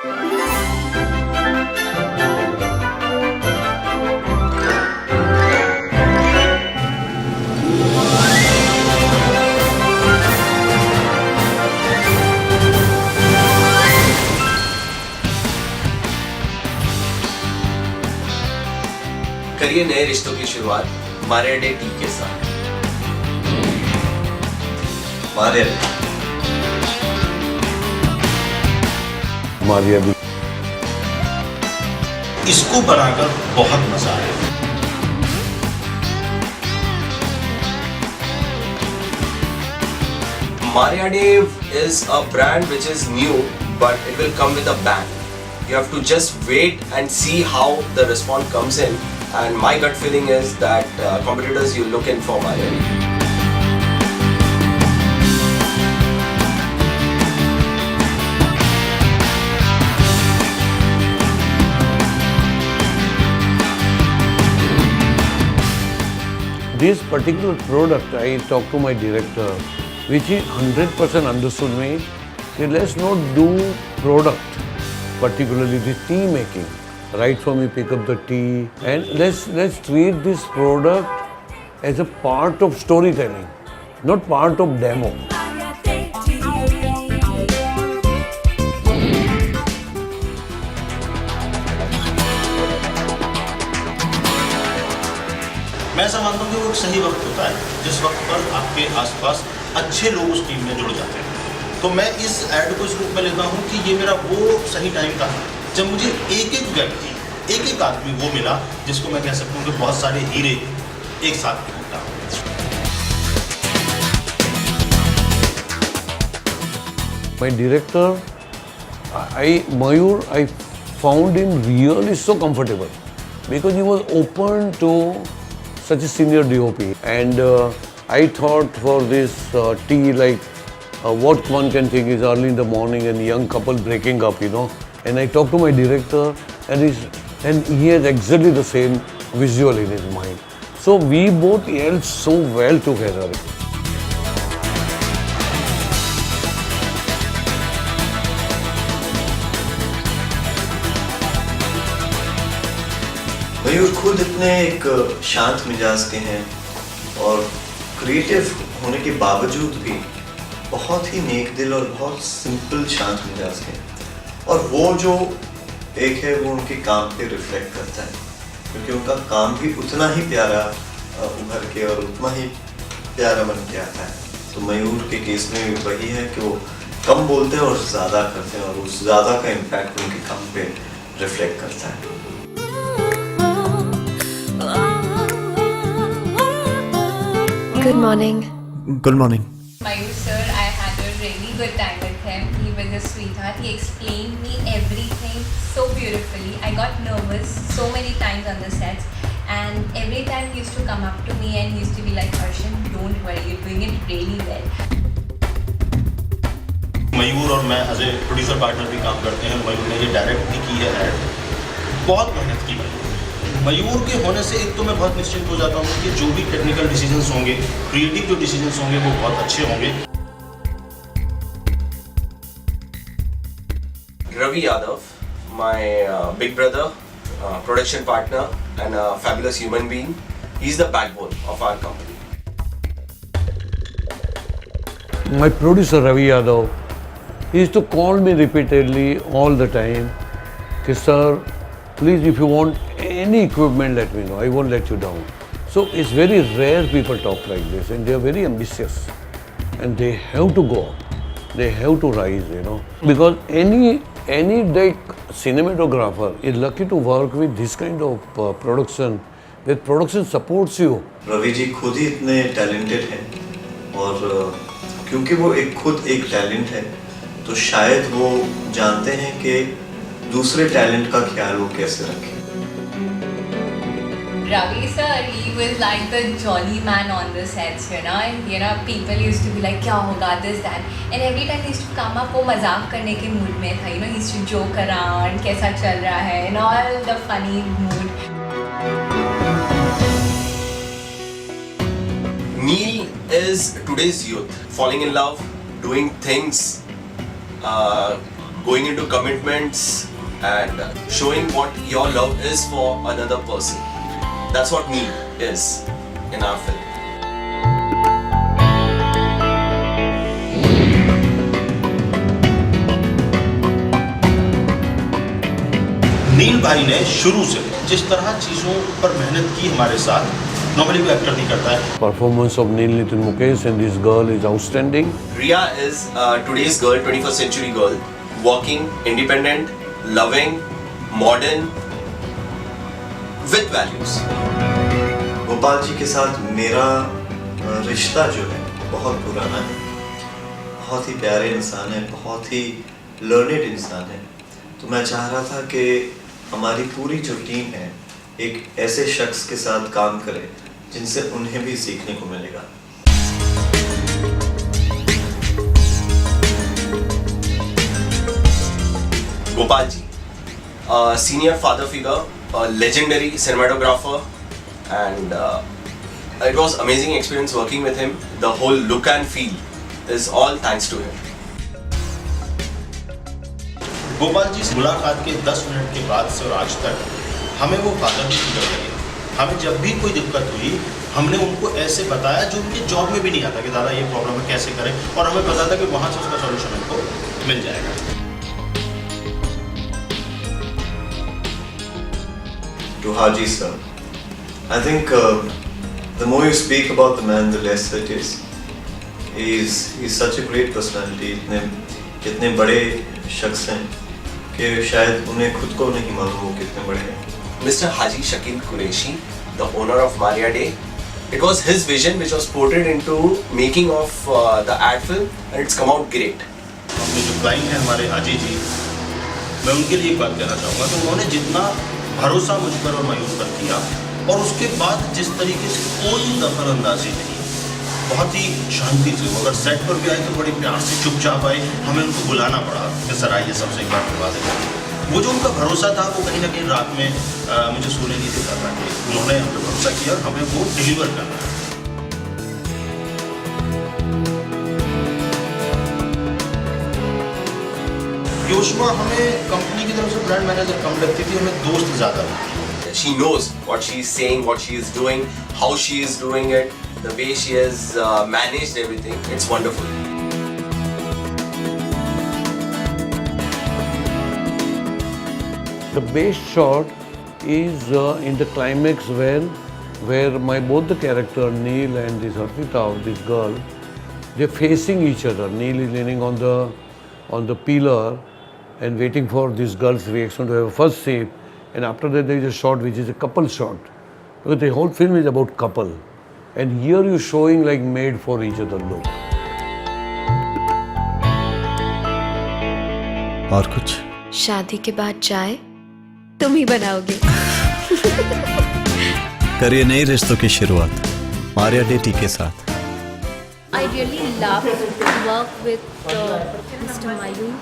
करिए नए रिश्तों की शुरुआत मारिया डे टी के साथ। मारिया भी इसको बनाकर बहुत मजा आया। Maria Dave is a brand which is new, but it will come with a bang. You have to just wait and see how the response comes in. And my gut feeling is that competitors you look in for Maria Dave. This particular product, I talked to my director, which he 100% understood me. That let's not do product, particularly the tea making. Right from you pick up the tea, and let's treat this product as a part of storytelling, not part of demo. मैं ऐसा मानता हूँ कि वो एक सही वक्त होता है जिस वक्त पर आपके आसपास अच्छे लोग उस टीम में जुड़ जाते हैं। तो मैं इस ऐड को इस रूप में लेता हूँ कि ये मेरा वो सही टाइम था जब मुझे एक एक व्यक्ति, एक एक आदमी वो मिला जिसको मैं कह सकता हूँ कि बहुत सारे हीरे एक साथ मिलता। My director, Mayur, I found him really so comfortable because he was open to such a senior DOP, and I thought for this tea, like what one can think is early in the morning and young couple breaking up, and I talked to my director, and he has exactly the same visual in his mind. So we both yelled so well together. मयूर खुद इतने एक शांत मिजाज के हैं और creative होने के बावजूद भी बहुत ही नेक दिल और बहुत सिंपल शांत मिजाज के हैं। और वो जो एक है वो उनके काम पे रिफ्लेक्ट करता है, क्योंकि उनका काम भी उतना ही प्यारा उभर के और उतना ही प्यारा बन के आता है। तो मयूर के केस में वही है कि वो कम बोलते हैं और ज़्यादा करते हैं, और उस ज़्यादा का इम्पैक्ट उनके काम पे रिफ्लेक्ट करता है। Good morning. Good morning. Mayur sir, I had a really good time with him. He was a sweetheart. He explained me everything so beautifully. I got nervous so many times on the sets, and every time he used to come up to me and he used to be like, Harshan, don't worry, you're doing it really well. मयूर और मैं as a producer partner भी काम करते हैं। मयूर ने ये direct भी की है ऐड, बहुत मेहनत की मयूर के होने से एक तो मैं बहुत निश्चिंत हो जाता हूँ कि जो भी टेक्निकल डिसीजंस होंगे, क्रिएटिव जो डिसीजंस होंगे वो बहुत अच्छे होंगे। Ravi Yadav, my big brother, production partner and a fabulous human being. He's the backbone of our company. My producer Ravi Yadav, he used to call me repeatedly all the time, कि sir, please if you want any equipment let me know, I won't let you down. So it's very rare people talk like this, and they are very ambitious, and they have to go, they have to rise, because any like cinematographer is lucky to work with this kind of production, where production supports you. Ravi ji खुद ही इतने talented हैं, और क्योंकि वो खुद एक talent है, तो शायद वो जानते हैं कि दूसरे टैलेंट का ख्याल वो कैसे रखें। Ravi sir, he was like the jolly man on the sets, and people used to be like, क्या होगा, this, that, and every time he used to come up, वो मजाक करने के mood में था, he used to joke around, कैसा चल रहा है, and all the funny mood. Neil is today's youth, falling in love, doing things going into commitments and showing what your love is for another person. That's what Neil is in our film. नील भाई ने शुरू से जिस तरह चीज़ों पर मेहनत की हमारे साथ, नॉर्मली कोई एक्टर नहीं करता है। Performance of Neil Nitin Mukesh and this girl is outstanding. Riya is today's girl, 21st century girl, working, independent, loving, modern, with values. Gopal ji के साथ मेरा रिश्ता जो है बहुत पुराना है, बहुत ही प्यारे इंसान है, बहुत ही लर्नेड इंसान है। तो मैं चाह रहा था कि हमारी पूरी जो टीम है एक ऐसे शख्स के साथ काम करे जिनसे उन्हें भी सीखने को मिलेगा। Gopal ji, a senior father figure, a legendary cinematographer, and it was amazing experience working with him. The whole look and feel is all thanks to him. Gopal ji से मुलाकात के 10 मिनट के बाद से और आज तक हमें वो फादर की फिक्र लगी। हमें जब भी कोई दिक्कत हुई हमने उनको ऐसे बताया जो उनके जॉब में भी नहीं आता कि दादा ये प्रॉब्लम है कैसे करें, और हमें पता था कि वहाँ से उसका सॉल्यूशन हमको मिल जाएगा। To Haji sir, I think the more you speak about the man, the less it is. He's such a great personality. इतने बड़े शख्स हैं कि शायद उन्हें खुद को नहीं मालूम वो कितने बड़े हैं। Mr. Haji Shakil Qureshi, the owner of Maria Day, it was his vision which was portrayed into making of the ad film, and it's come out great. अपने जो क्लाइंट हैं हमारे हाजी जी, मैं उनके लिए एक बात कहना चाहूँगा कि उन्होंने जितना भरोसा मुझ पर और मायूस पर किया, और उसके बाद जिस तरीके से कोई दखल अंदाजी नहीं, बहुत ही शांति से, अगर सेट पर भी आए तो बड़ी प्यार से चुपचाप आए, हमें उनको बुलाना पड़ा कि सर आइए सबसे एक बार करवा दें। वो जो उनका भरोसा था वो कहीं ना कहीं रात में मुझे सोने नहीं देता था कि उन्होंने हम पे भरोसा किया और हमें वो डिलीवर करना है। योशमा हमें कंपनी की तरफ से ब्रांड मैनेजर कम लगती थी, हमें दोस्त ज़्यादा लगती। She knows what she is saying, what she is doing, how she is doing it, the way she has managed everything. It's wonderful. The best shot is in the climax where both the character Neil and this Arpita, this girl, they're facing each other. Neil is leaning on the pillar and waiting for this girl's reaction to have a first sip, and after that there is a shot which is a couple shot, because the whole film is about couple, and here you're showing like made for each other look. और कुछ? शादी के बाद चाय तुम ही बनाओगे। करिए नई रिश्तों की शुरुआत मारिया डे टी के साथ। I really love to work with Mr. Mayur,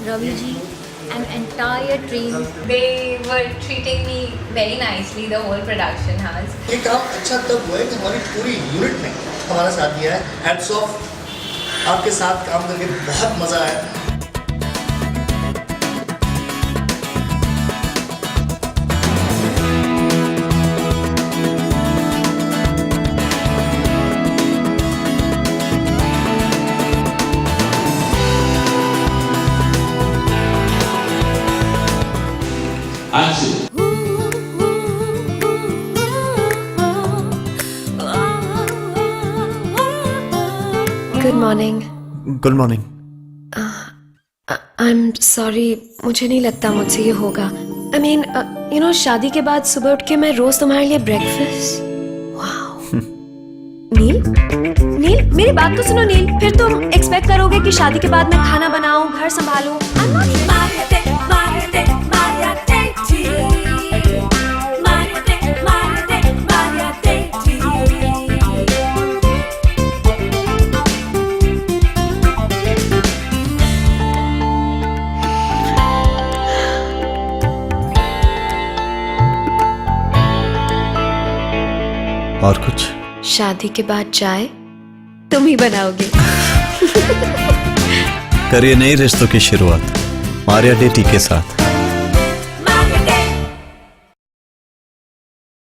Ravi ji, and entire team. They were treating me very nicely, the whole production house. ये काम अच्छा तब हुआ है कि हमारी पूरी यूनिट ने हमारा साथ दिया है। हैट्स ऑफ, आपके साथ काम करके बहुत मजा आया। Good morning. Good morning. I'm sorry, मुझे नहीं लगता मुझसे ये होगा। I mean, you know, शादी के बाद सुबह उठ के मैं रोज तुम्हारे लिए ब्रेकफास्ट। वाओ। नील, मेरी बात तो सुनो नील। फिर तुम एक्सपेक्ट करोगे कि शादी के बाद मैं खाना बनाऊं, घर संभालूं। I'm not और कुछ? शादी के बाद चाय तुम ही बनाओगे। करिए नए रिश्तों की शुरुआत मारिया डे टी के साथ।